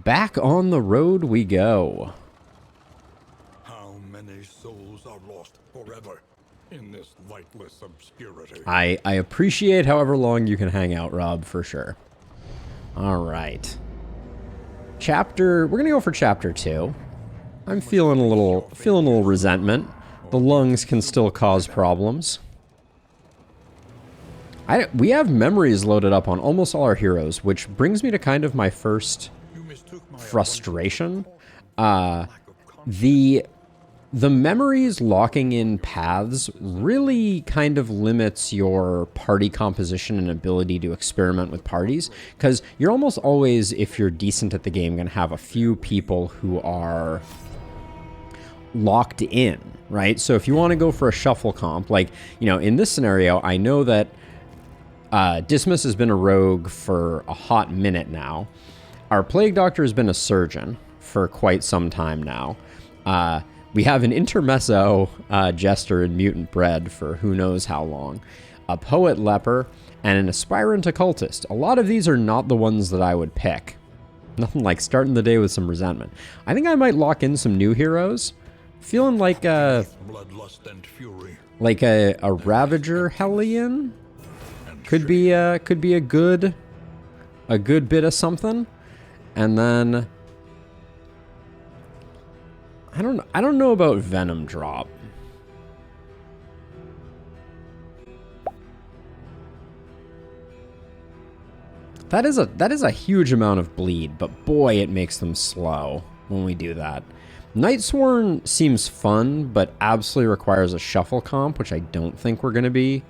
back on the road we go. How many souls are lost forever in this lightless obscurity? I appreciate however long you can hang out, Rob, for sure. All right. We're gonna go for chapter 2. I'm feeling a little resentment. The lungs can still cause problems. We have memories loaded up on almost all our heroes, which brings me to kind of my first frustration. The memories locking in paths really kind of limits your party composition and ability to experiment with parties, because you're almost always, if you're decent at the game, going to have a few people who are locked in, right? So if you want to go for a shuffle comp, like, you know, in this scenario, I know that Dismas has been a rogue for a hot minute now. Our Plague Doctor has been a surgeon for quite some time now. We have an intermezzo jester and mutant bred for who knows how long, a poet leper, and an aspirant occultist. A lot of these are not the ones that I would pick. Nothing like starting the day with some resentment. I think I might lock in some new heroes. Feeling like a Ravager Hellion could be a good bit of something, and then. I don't know about Venom Drop. That is a huge amount of bleed, but boy, it makes them slow when we do that. Nightsworn seems fun, but absolutely requires a shuffle comp, which I don't think we're going to be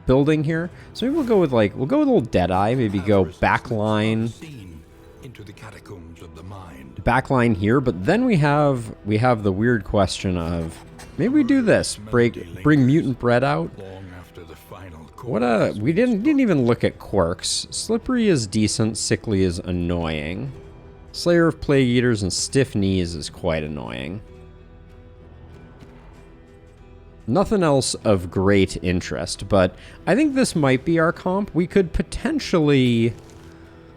building here. So maybe we'll go with a little Deadeye, maybe go backline. Into the catacombs of the mind. Backline here, but then we have the weird question of maybe we do this, bring mutant bread out. We didn't even look at quirks. Slippery is decent, sickly is annoying. Slayer of Plague Eaters and Stiff Knees is quite annoying. Nothing else of great interest, but I think this might be our comp. We could potentially,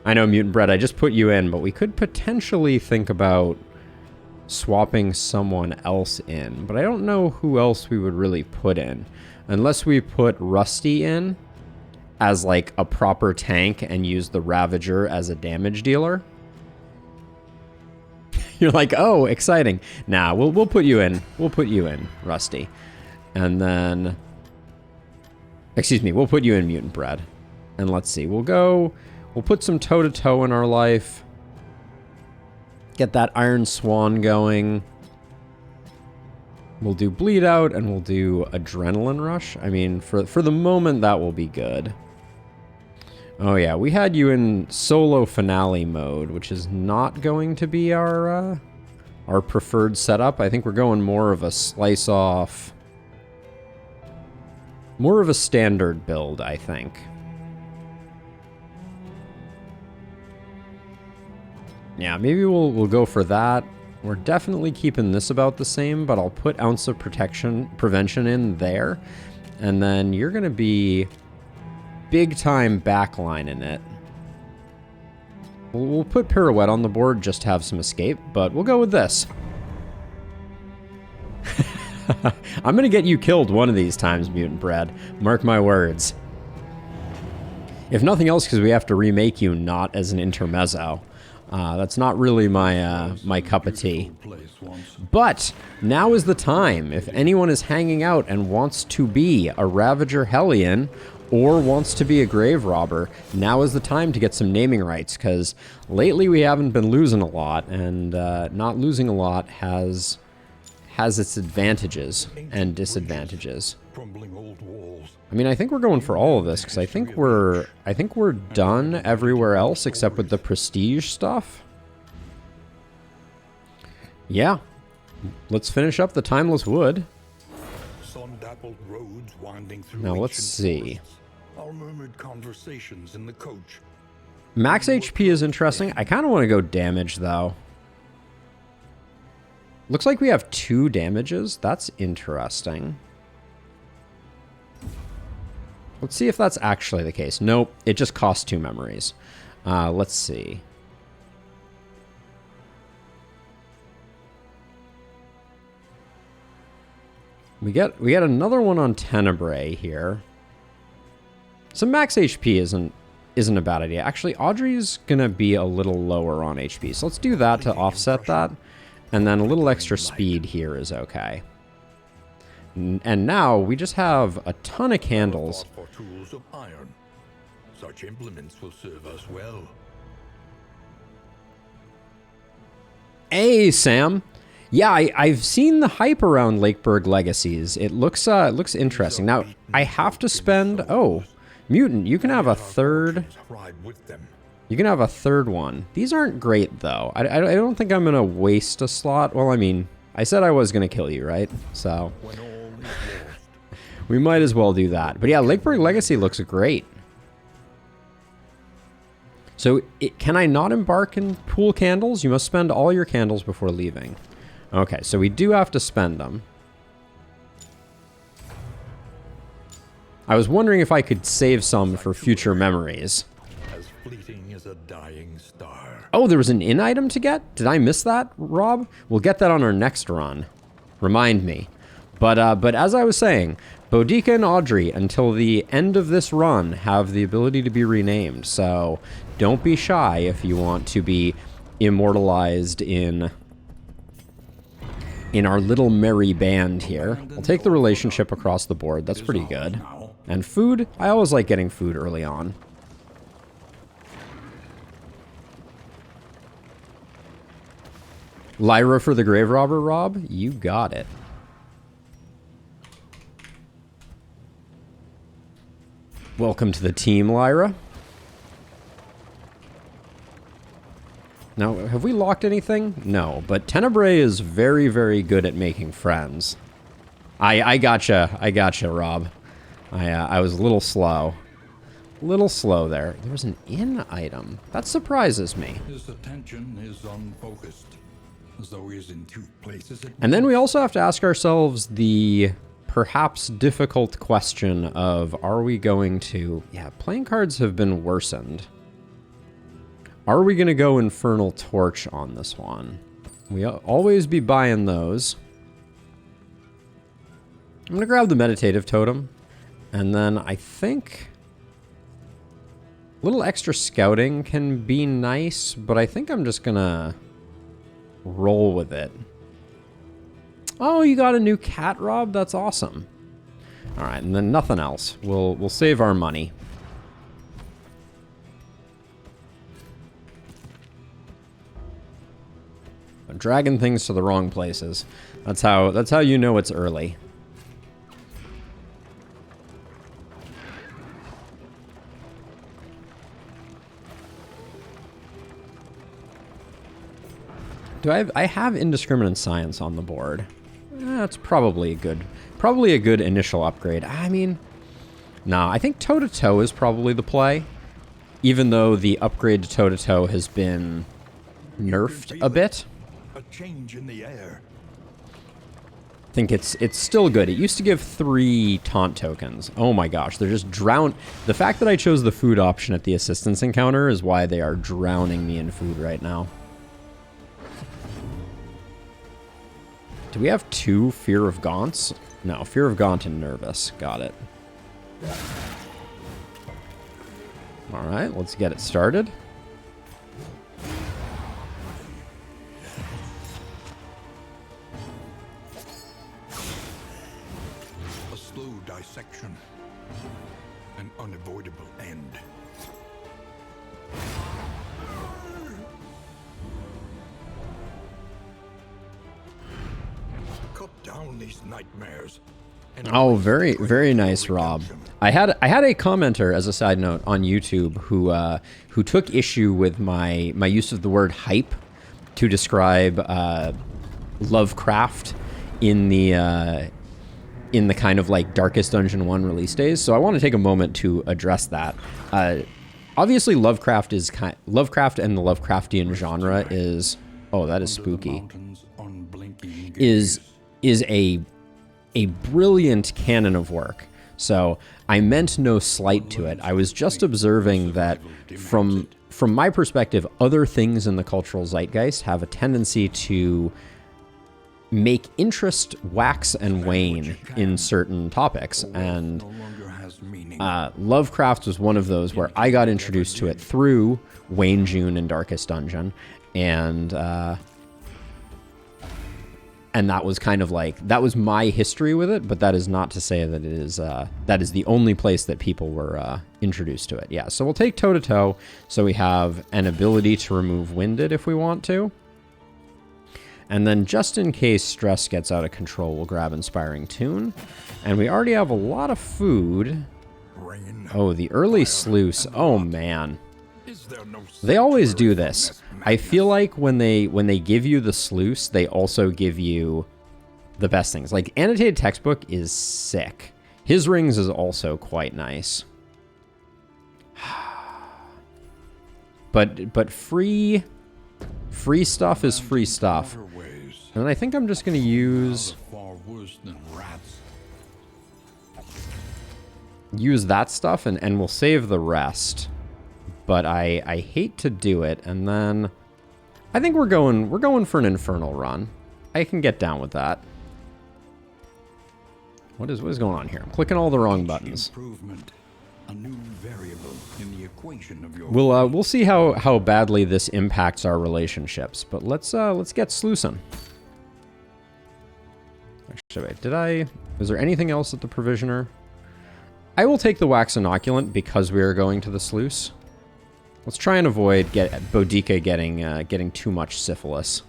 I know, Mutant Bread, I just put you in, but we could potentially think about swapping someone else in. But I don't know who else we would really put in. Unless we put Rusty in as like a proper tank and use the Ravager as a damage dealer. You're like, oh, exciting. Nah, we'll put you in. We'll put you in, Rusty. And then, excuse me, we'll put you in Mutant Bread. And let's see, we'll put some toe-to-toe in our life. Get that Iron Swan going. We'll do Bleed Out, and we'll do Adrenaline Rush. I mean, for the moment, that will be good. Oh yeah, we had you in solo finale mode, which is not going to be our preferred setup. I think we're going more of a slice-off, more of a standard build, I think. Yeah, maybe we'll go for that. We're definitely keeping this about the same, but I'll put Ounce of Prevention in there. And then you're going to be big time backline in it. We'll put Pirouette on the board just to have some escape, but we'll go with this. I'm going to get you killed one of these times, Mutant Bread. Mark my words. If nothing else, because we have to remake you not as an intermezzo. That's not really my cup of tea. But now is the time. If anyone is hanging out and wants to be a Ravager Hellion or wants to be a Grave Robber, now is the time to get some naming rights, because lately we haven't been losing a lot, and not losing a lot has its advantages and disadvantages. I mean, I think we're going for all of this, because I think we're done everywhere else except with the prestige stuff. Yeah. Let's finish up the Timeless Wood. Now let's see. Our murmured conversations in the coach. Max HP is interesting. I kind of want to go damage, though. Looks like we have 2 damages. That's interesting. Let's see if that's actually the case. Nope, it just costs 2 memories. Let's see. We get another one on Tenebrae here. Some max HP isn't a bad idea. Actually, Audrey's gonna be a little lower on HP, so let's do that to offset that. And then a little extra speed here is okay. And now we just have a ton of candles. For tools of iron. Such implements will serve us well. Hey, Sam. Yeah, I've seen the hype around Lakeburg Legacies. It looks interesting. Now, I have to spend... Oh, Mutant, you can have a third... You can have a third one. These aren't great, though. I don't think I'm going to waste a slot. Well, I mean, I said I was going to kill you, right? So, we might as well do that. But yeah, Lakeburg Legacy looks great. So, can I not embark in pool candles? You must spend all your candles before leaving. Okay, so we do have to spend them. I was wondering if I could save some for future memories. As fleeting as a dying star. Oh, there was an in item to get? Did I miss that, Rob? We'll get that on our next run. Remind me. But as I was saying, Boudica and Audrey, until the end of this run, have the ability to be renamed. So don't be shy if you want to be immortalized in our little merry band here. I'll take the relationship across the board. That's pretty good. And food? I always like getting food early on. Lyra for the grave robber, Rob? You got it. Welcome to the team, Lyra. Now, have we locked anything? No, but Tenebrae is very, very good at making friends. I gotcha, Rob. I was a little slow. A little slow there. There was an in item. That surprises me. His attention is unfocused, as though he is in two places at And then we also have to ask ourselves the perhaps difficult question of, are we going to... Yeah, playing cards have been worsened. Are we going to go Infernal Torch on this one? We'll always be buying those. I'm going to grab the Meditative Totem. And then I think a little extra scouting can be nice, but I think I'm just going to roll with it. Oh, you got a new cat, Rob? That's awesome. All right, and then nothing else. We'll save our money. I'm dragging things to the wrong places. That's how you know it's early. I have Indiscriminate Science on the board. That's probably a good initial upgrade. I mean, nah, I think toe-to-toe is probably the play. Even though the upgrade to toe-to-toe has been nerfed a bit. A change in the air. I think it's still good. It used to give 3 taunt tokens. Oh my gosh, they're just drown. The fact that I chose the food option at the assistance encounter is why they are drowning me in food right now. Do we have 2 Fear of Gaunts? No, Fear of Gaunt and Nervous. Got it. Alright, let's get it started. A slow dissection. An unavoidable end. Cut down these nightmares. Oh, very, very nice, Rob. I had a commenter, as a side note, on YouTube who took issue with my use of the word hype to describe Lovecraft in the kind of like Darkest Dungeon 1 release days. So I want to take a moment to address that. Obviously, Lovecraft and the Lovecraftian genre is... Oh, that is spooky. Is a brilliant canon of work. So I meant no slight to it. I was just observing that from my perspective, other things in the cultural zeitgeist have a tendency to make interest wax and wane in certain topics, and Lovecraft was one of those where I got introduced to it through Wayne June and Darkest Dungeon, and that was kind of like, that was my history with it, but that is not to say that it is that is the only place that people were introduced to it. Yeah, so we'll take Toe to Toe, so we have an ability to remove Winded if we want to. And then just in case stress gets out of control, we'll grab Inspiring Tune. And we already have a lot of food. Oh, the early sluice. Oh, man. They always do this. I feel like when they give you the sluice, they also give you the best things. Like, Annotated Textbook is sick. His Rings is also quite nice. But free stuff is free stuff. And I think I'm just going to use that stuff, and we'll save the rest. But I hate to do it, and then I think we're going for an Infernal run. I can get down with that. What is going on here? I'm clicking all the wrong buttons. A new variable in the equation of your We'll see how badly this impacts our relationships, but let's get sluicing. Actually, wait, is there anything else at the Provisioner? I will take the Wax Inoculant because we are going to the sluice. Let's try and avoid Boudica getting too much syphilis.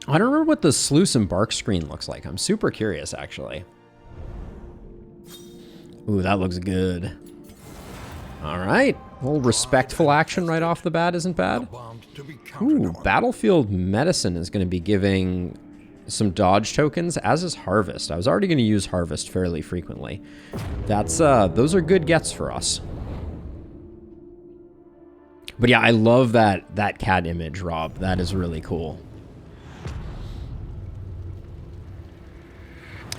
I don't remember what the sluice embark screen looks like. I'm super curious, actually. Ooh, that looks good. All right. A little respectful action right off the bat isn't bad. Ooh, Battlefield Medicine is going to be giving some dodge tokens, as is Harvest. I was already going to use Harvest fairly frequently. Those are good gets for us. But yeah, I love that cat image, Rob. That is really cool.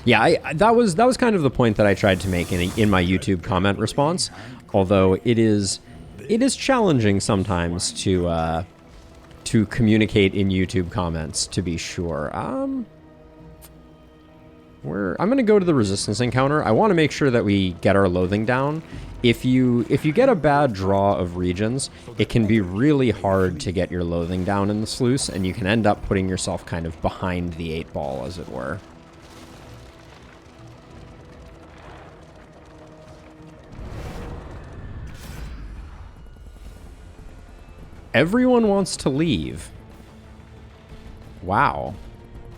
Yeah, that was kind of the point that I tried to make in my YouTube comment response. Although it is challenging sometimes to communicate in YouTube comments, to be sure. I'm gonna go to the Resistance encounter. I want to make sure that we get our loathing down. If you get a bad draw of regions, it can be really hard to get your loathing down in the sluice, and you can end up putting yourself kind of behind the 8-ball, as it were. Everyone wants to leave. Wow.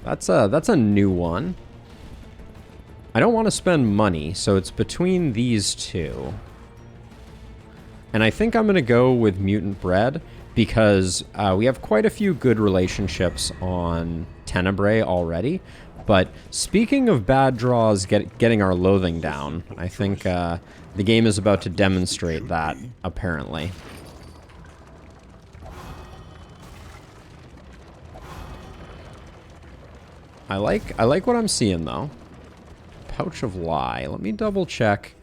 That's a new one. I don't want to spend money, so it's between these two. And I think I'm going to go with Mutant Bread because we have quite a few good relationships on Tenebrae already. But speaking of bad draws getting our loathing down, I think the game is about to demonstrate that, apparently. I like what I'm seeing, though. Pouch of Lie. Let me double check.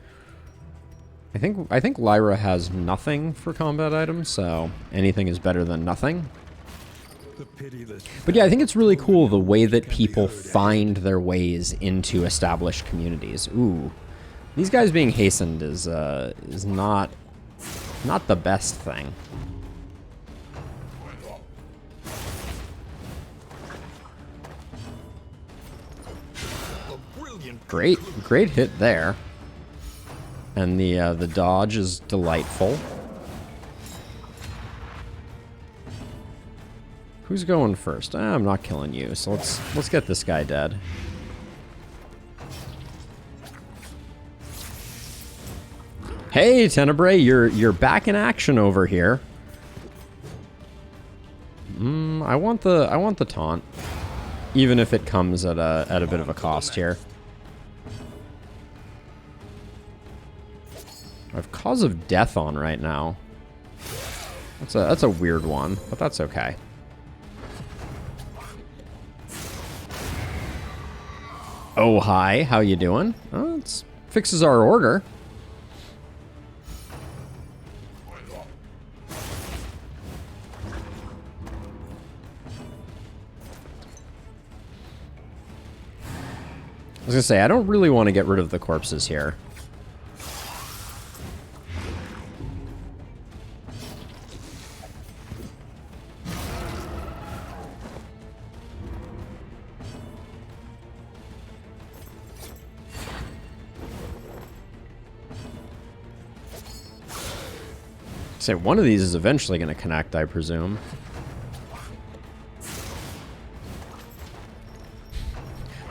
I think Lyra has nothing for combat items, so anything is better than nothing. But yeah, I think it's really cool the way that people find their ways into established communities. Ooh, these guys being hastened is not the best thing. Great hit there. And the dodge is delightful. Who's going first? I'm not killing you, so let's get this guy dead. Hey, Tenebrae, you're back in action over here. I want the taunt, even if it comes at a bit of a cost here. I have Cause of Death on right now. That's a weird one, but that's okay. Oh, hi. How you doing? Oh, it fixes our order. was gonna say, I don't really want to get rid of the corpses here. Say one of these is eventually going to connect, I presume.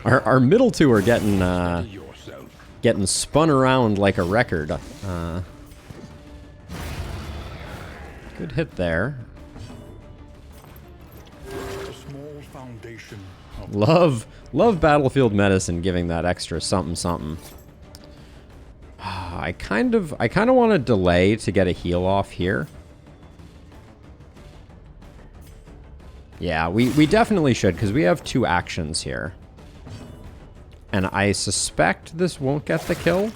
Our middle two are getting getting spun around like a record. Good hit there. A small foundation of Love Battlefield Medicine giving that extra something something. I kind of want to delay to get a heal off here. Yeah, we definitely should, because we have 2 actions here. And I suspect this won't get the kill.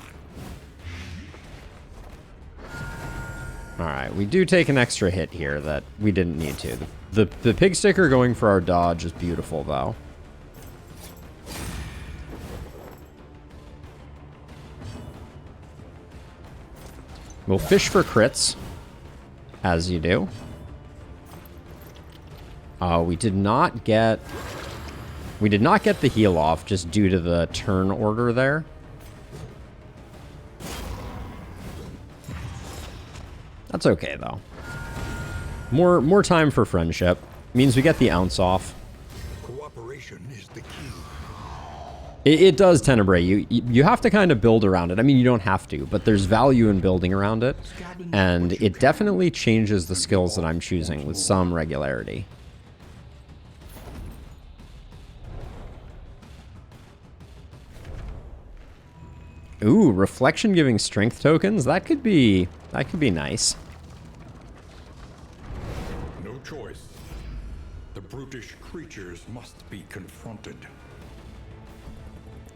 Alright, we do take an extra hit here that we didn't need to. The pig sticker going for our dodge is beautiful, though. We'll fish for crits, as you do. We did not get the heal off just due to the turn order there. That's okay though. More time for friendship means we get the ounce off. cooperation is the key. It does, Tenebrae. You have to kind of build around it. I mean, you don't have to, but there's value in building around it, and it definitely changes the skills that I'm choosing with some regularity. Ooh, reflection giving strength tokens. That could be nice. No choice. The brutish creatures must be confronted.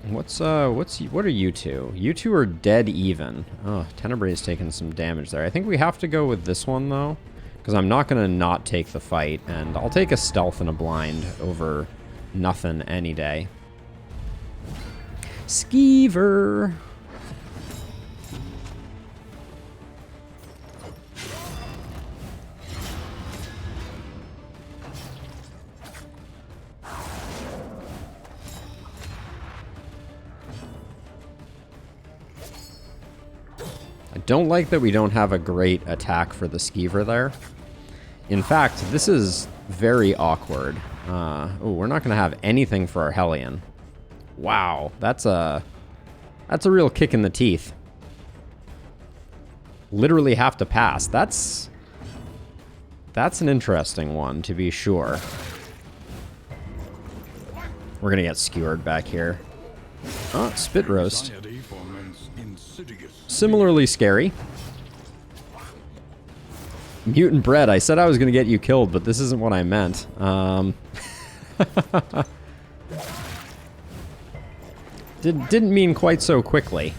What are you two? You two are dead even. Oh, Tenebrae's taking some damage there. I think we have to go with this one though, because I'm not gonna not take the fight, and I'll take a stealth and a blind over nothing any day. Skeever. Don't like that we don't have a great attack for the Skeever there. In fact, this is very awkward. Oh, we're not going to have anything for our Hellion. Wow, that's a real kick in the teeth. Literally have to pass. That's an interesting one, to be sure. We're going to get skewered back here. Oh, spit roast. Similarly scary. Mutant bread. I said I was going to get you killed, but this isn't what I meant. Didn't mean quite so quickly.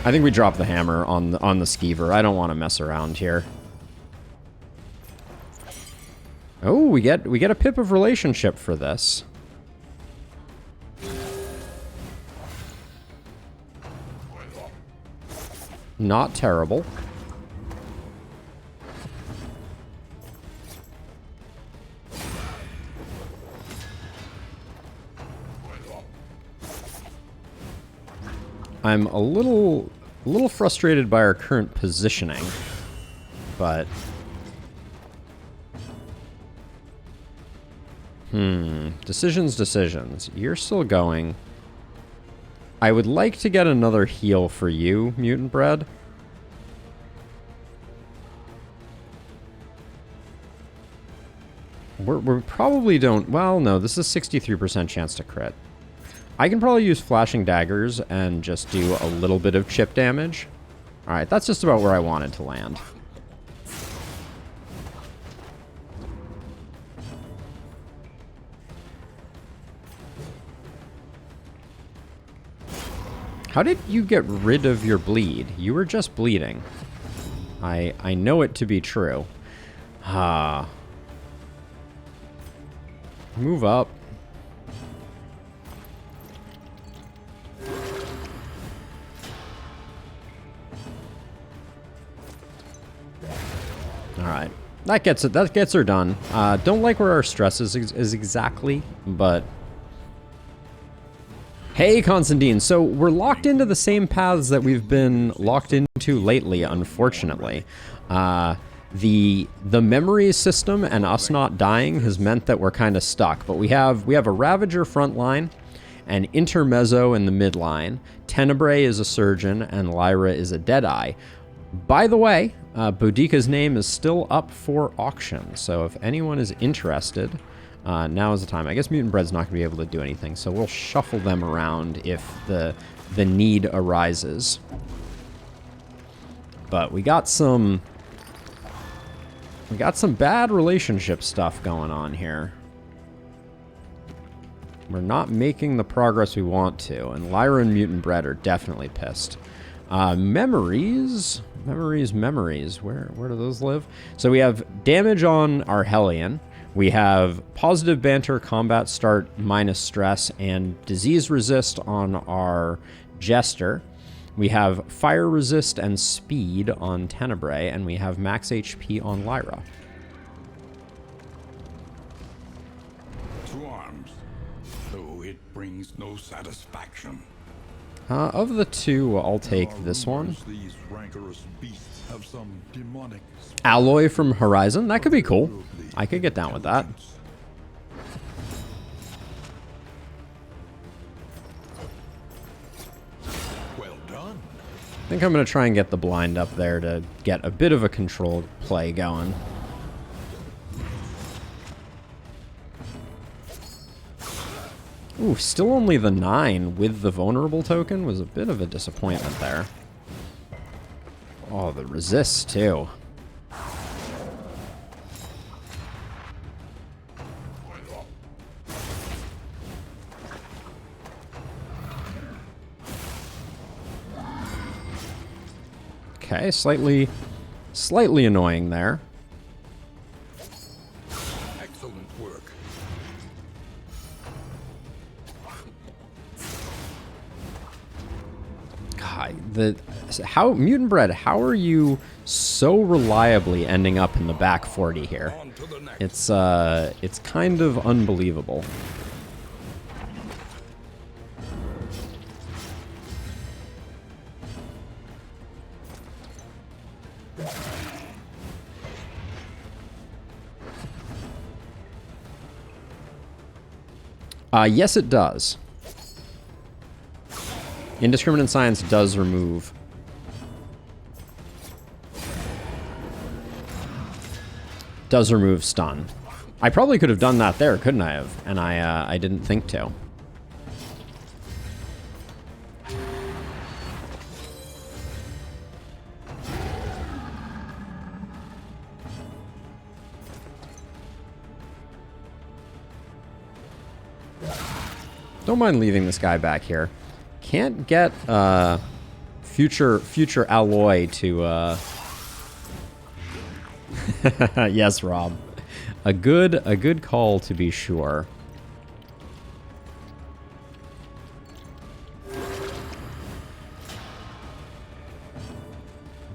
I think we drop the hammer on the Skeever. I don't want to mess around here. Oh, we get a pip of relationship for this. Not terrible. I'm a little frustrated by our current positioning, but decisions. You're still going. I would like to get another heal for you, Mutant Bread. We probably don't... Well, no, this is 63% chance to crit. I can probably use flashing daggers and just do a little bit of chip damage. Alright, that's just about where I wanted to land. How did you get rid of your bleed? You were just bleeding. I know it to be true. Ah. Move up. Alright. That gets it. That gets her done. Don't like where our stress is exactly, but... Hey, Constantine. So we're locked into the same paths that we've been locked into lately, unfortunately. The memory system and us not dying has meant that we're kind of stuck. But we have a Ravager front line, an Intermezzo in the mid line. Tenebrae is a surgeon, and Lyra is a Deadeye. By the way, Boudica's name is still up for auction, so if anyone is interested, now is the time. I guess Mutant Bread's not going to be able to do anything, so we'll shuffle them around if the need arises. But we got some bad relationship stuff going on here. We're not making the progress we want to, and Lyra and Mutant Bread are definitely pissed. Memories. Where do those live? So we have damage on our Hellion. We have positive banter, combat start, minus stress, and disease resist on our Jester. We have fire resist and speed on Tenebrae, and we have max HP on Lyra. To arms, though it brings no satisfaction. Of the two, I'll take this one. These rancorous beasts have some demonic Alloy from Horizon. That could be cool. I could get down with that. Well done. I think I'm going to try and get the blind up there to get a bit of a controlled play going. Ooh, still only the 9 with the vulnerable token was a bit of a disappointment there. Oh, the resist too. Okay, slightly annoying there. Excellent work. God, Mutant Bread, how are you so reliably ending up in the back 40 here? On to the next. It's kind of unbelievable. Yes, it does. Indiscriminate Science does remove. Does remove stun. I probably could have done that there, couldn't I have? And I didn't think to. Don't mind leaving this guy back here. Can't get future Alloy to yes, Rob. A good call to be sure.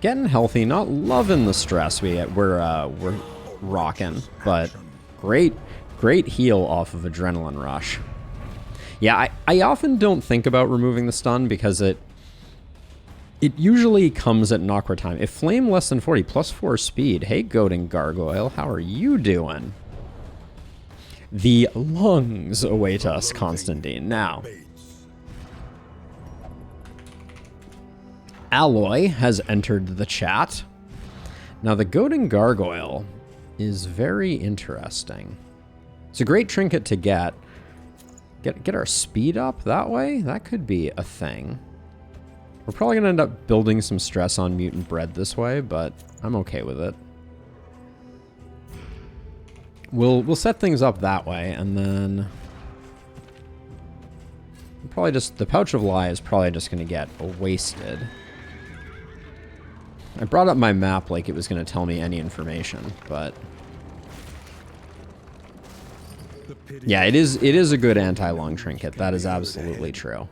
Getting healthy, not loving the stress we're rocking, but great heal off of Adrenaline Rush. Yeah, I often don't think about removing the stun because it usually comes at Nokra time. If flame less than 40, plus 4 speed. Hey, Goading Gargoyle, how are you doing? The lungs await us, Constantine. Now, Alloy has entered the chat. Now, the Goading Gargoyle is very interesting. It's a great trinket to get. Get our speed up that way? That could be a thing. We're probably going to end up building some stress on Mutant Bread this way, but I'm okay with it. We'll set things up that way, and then... probably just... the Pouch of Lie is probably just going to get wasted. I brought up my map like it was going to tell me any information, but Yeah, it is a good anti-lung trinket. That is absolutely true.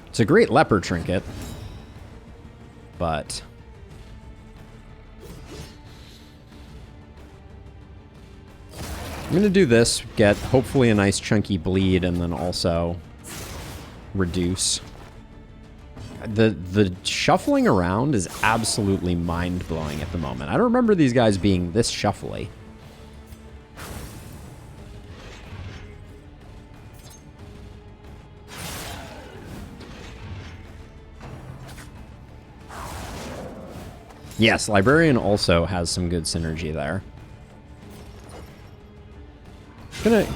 It's a great leper trinket, but I'm gonna do this, get hopefully a nice chunky bleed, and then also reduce. The shuffling around is absolutely mind-blowing at the moment. I don't remember these guys being this shuffly. Yes, Librarian also has some good synergy there.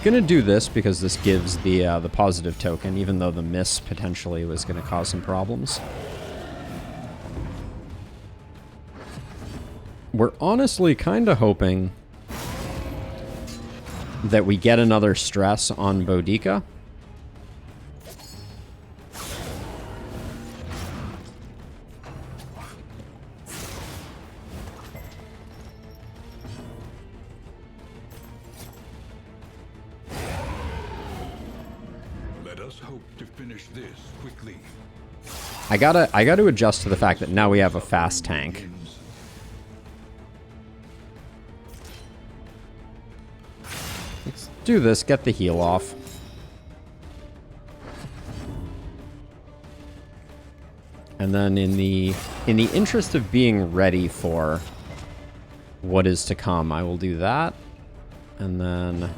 Gonna do this because this gives the positive token, even though the miss potentially was gonna cause some problems. We're honestly kind of hoping that we get another stress on Boudica. I gotta adjust to the fact that now we have a fast tank. Let's do this, get the heal off. And then in the interest of being ready for what is to come, I will do that. And then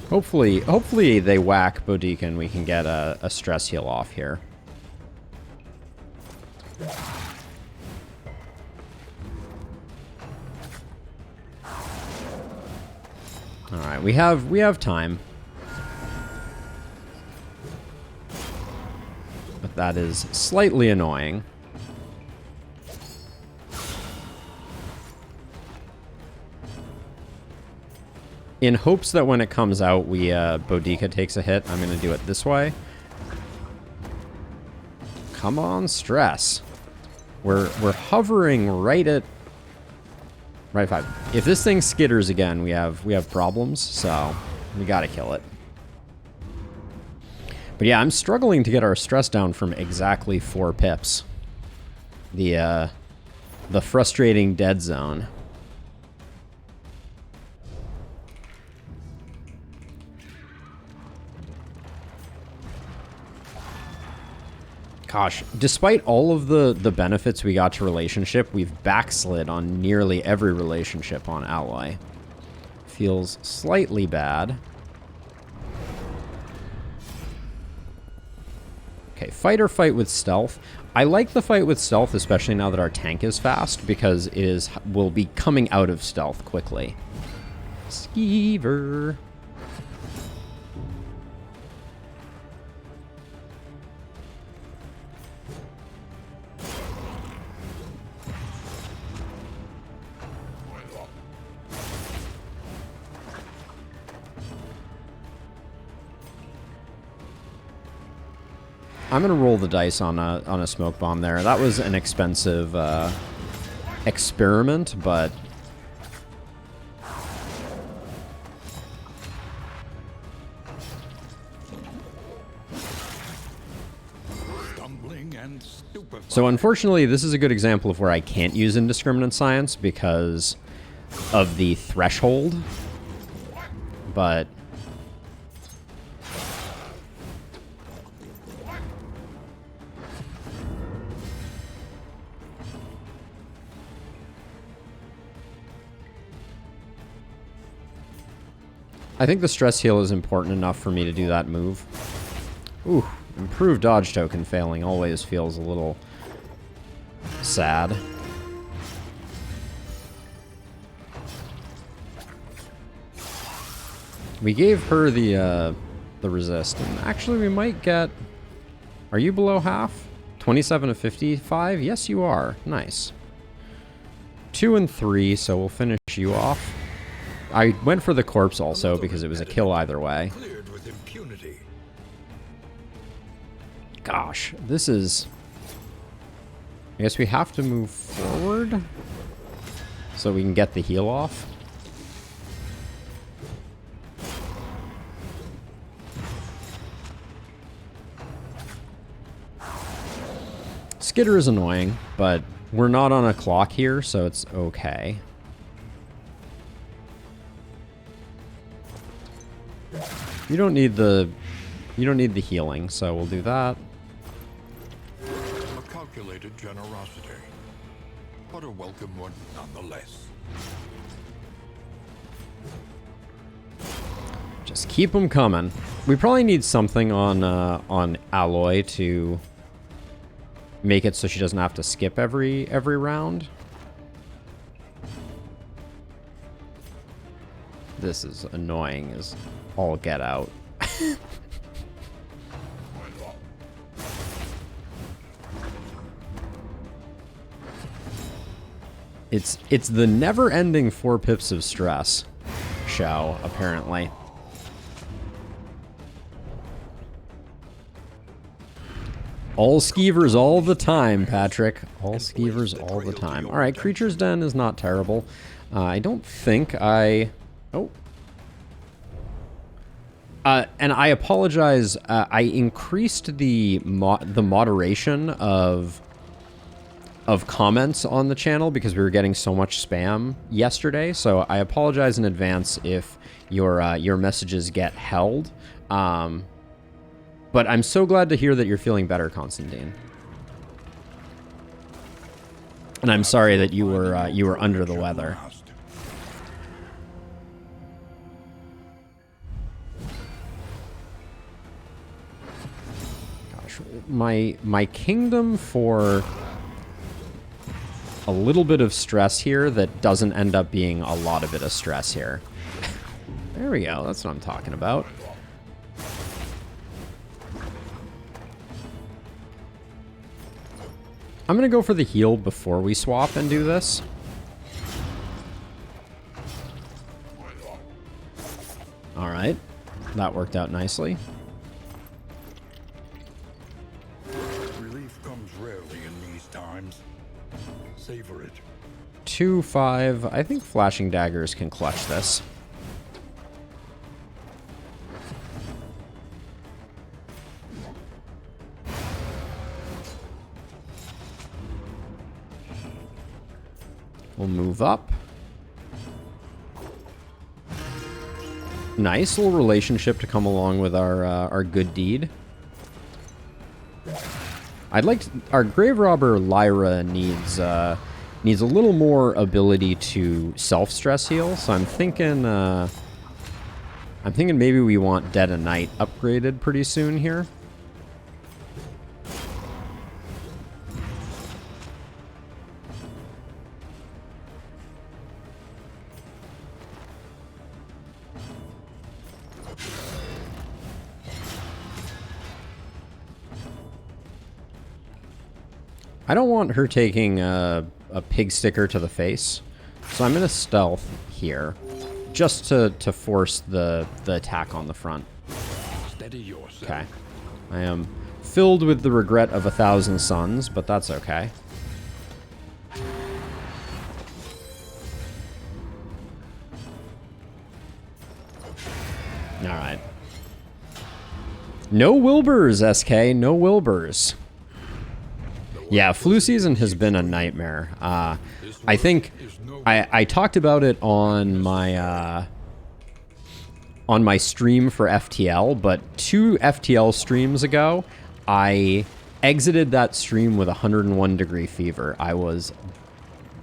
hopefully they whack Boudica and we can get a stress heal off here. All right, we have time. But that is slightly annoying. In hopes that when it comes out, Boudica takes a hit, I'm going to do it this way. Come on, stress. We're hovering right at 5. If this thing skitters again, we have problems, so we got to kill it. But yeah, I'm struggling to get our stress down from exactly 4 pips. The frustrating dead zone. Gosh, despite all of the benefits we got to relationship, we've backslid on nearly every relationship on Alloy. Feels slightly bad. Okay, fight or fight with stealth. I like the fight with stealth, especially now that our tank is fast, because will be coming out of stealth quickly. Skeever. I'm gonna roll the dice on a smoke bomb there. That was an expensive experiment, but so unfortunately, this is a good example of where I can't use indiscriminate science because of the threshold, but I think the stress heal is important enough for me to do that move. Ooh, improved dodge token failing always feels a little sad. We gave her the resist, and actually we might get... Are you below half? 27 of 55? Yes, you are. Nice. 2 and 3, so we'll finish you off. I went for the corpse also because it was a kill either way. Cleared with impunity. Gosh, this is... I guess we have to move forward so we can get the heal off. Skitter is annoying, but we're not on a clock here, so it's okay. You don't need the healing, so we'll do that. A calculated generosity, but a welcome one nonetheless. Just keep them coming. We probably need something on Alloy to make it so she doesn't have to skip every round. This is annoying as all get out. It's the never-ending 4 pips of stress show, apparently. All skeevers all the time, Patrick. All skeevers all the time. All right, Creature's Den is not terrible. I don't think I... Oh. And I apologize. I increased the moderation of comments on the channel because we were getting so much spam yesterday. So I apologize in advance if your messages get held. But I'm so glad to hear that you're feeling better, Constantine. And I'm sorry that you were under the weather. Gosh, my kingdom for a little bit of stress here that doesn't end up being a lot of bit of stress here. There we go. That's what I'm talking about. I'm going to go for the heal before we swap and do this. All right. That worked out nicely. Relief comes rarely in these times. Savor it. 2-5. I think flashing daggers can clutch this. We'll move up. Nice little relationship to come along with our good deed. I'd like to, our grave robber Lyra needs a little more ability to self-stress heal. So I'm thinking maybe we want Dead of Night upgraded pretty soon here. I don't want her taking a pig sticker to the face, so I'm going to stealth here, just to force the attack on the front. Steady yourself. Okay. I am filled with the regret of 1,000 suns, but that's okay. Alright. No Wilburs, SK. No Wilburs. Yeah, flu season has been a nightmare. I think I talked about it on my stream for FTL, but 2 FTL streams ago, I exited that stream with 101 degree fever. I was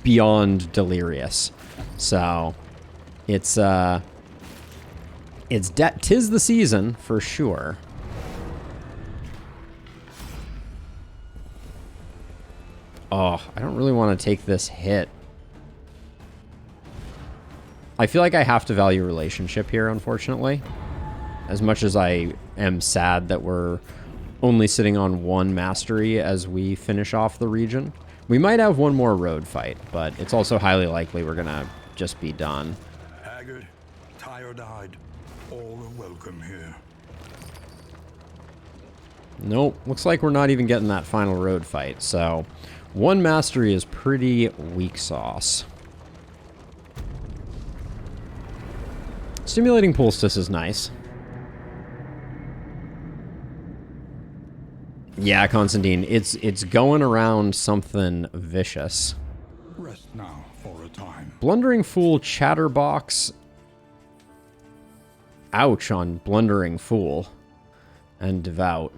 beyond delirious. So it's tis the season for sure. Oh, I don't really want to take this hit. I feel like I have to value relationship here, unfortunately. As much as I am sad that we're only sitting on 1 mastery as we finish off the region. We might have 1 more road fight, but it's also highly likely we're going to just be done. Haggard, tired-eyed, all are welcome here. Nope. Looks like we're not even getting that final road fight. So, one mastery is pretty weak sauce. Stimulating poultice is nice. Yeah, Constantine, it's going around something vicious. Rest now for a time. Blundering Fool, Chatterbox. Ouch on Blundering Fool. And Devout.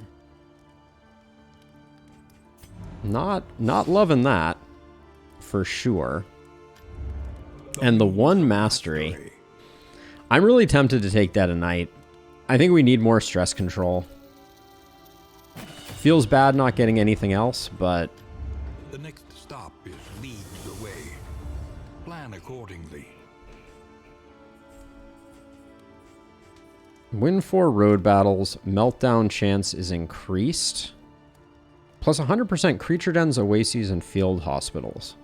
Not loving that, for sure. And the one mastery. I'm really tempted to take Dead of Night. I think we need more stress control. Feels bad not getting anything else, but... The next stop is leagues away. Plan accordingly. Win 4 road battles. Meltdown chance is increased. Plus 100% creature dens, oases, and field hospitals.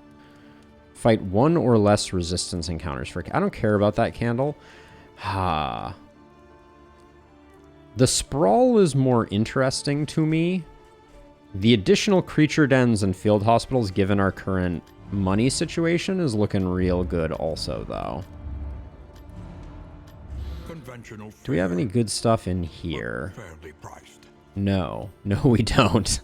Fight 1 or less resistance encounters. I don't care about that candle. The sprawl is more interesting to me. The additional creature dens and field hospitals, given our current money situation, is looking real good also, though. Do we have any good stuff in here? Fairly priced. No. No, we don't.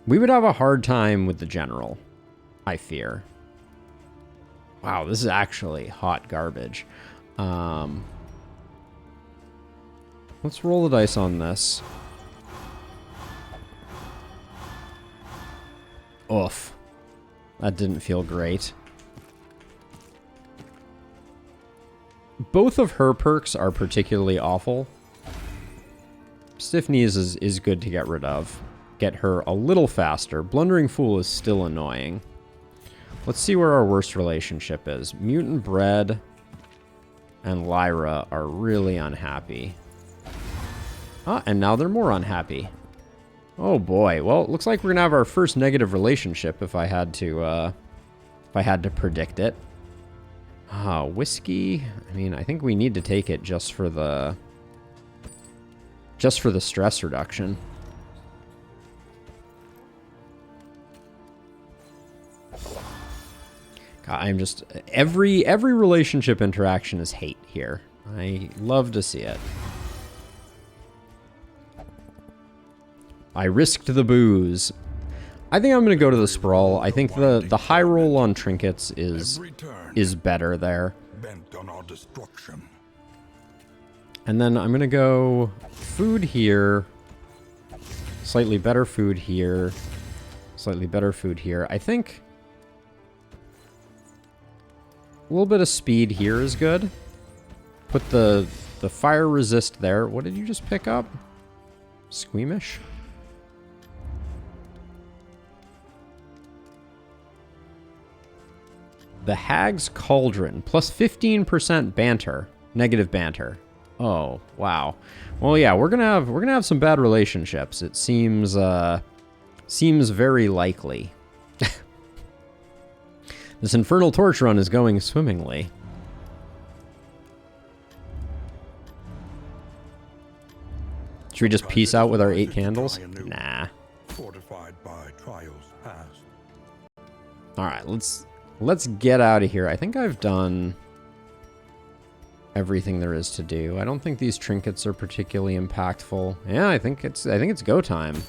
We would have a hard time with the general, I fear. Wow, this is actually hot garbage. Let's roll the dice on this. Oof. That didn't feel great. Both of her perks are particularly awful. Stiff Knees is good to get rid of. Get her a little faster. Blundering Fool is still annoying. Let's see where our worst relationship is. Mutant Bread and Lyra are really unhappy. Ah, and now they're more unhappy. Oh boy. Well, it looks like we're gonna have our first negative relationship if I had to predict it. Whiskey. I mean, I think we need to take it just for the stress reduction. God, I'm just every relationship interaction is hate here. I love to see it. I risked the booze. I think I'm going to go to the sprawl. I think the high roll on trinkets is better there. Bent on our destruction. And then I'm going to go food here. Slightly better food here. Slightly better food here. I think a little bit of speed here is good. Put the fire resist there. What did you just pick up? Squeamish? The Hag's Cauldron, plus 15% banter, negative banter. Oh, wow. Well, yeah, we're gonna have some bad relationships. It seems very likely. This Infernal Torch run is going swimmingly. Should we just peace out with our 8 candles? Nah. Fortified by trials past. All right, let's get out of here. I think I've done everything there is to do. I don't think these trinkets are particularly impactful. Yeah, I think it's go time.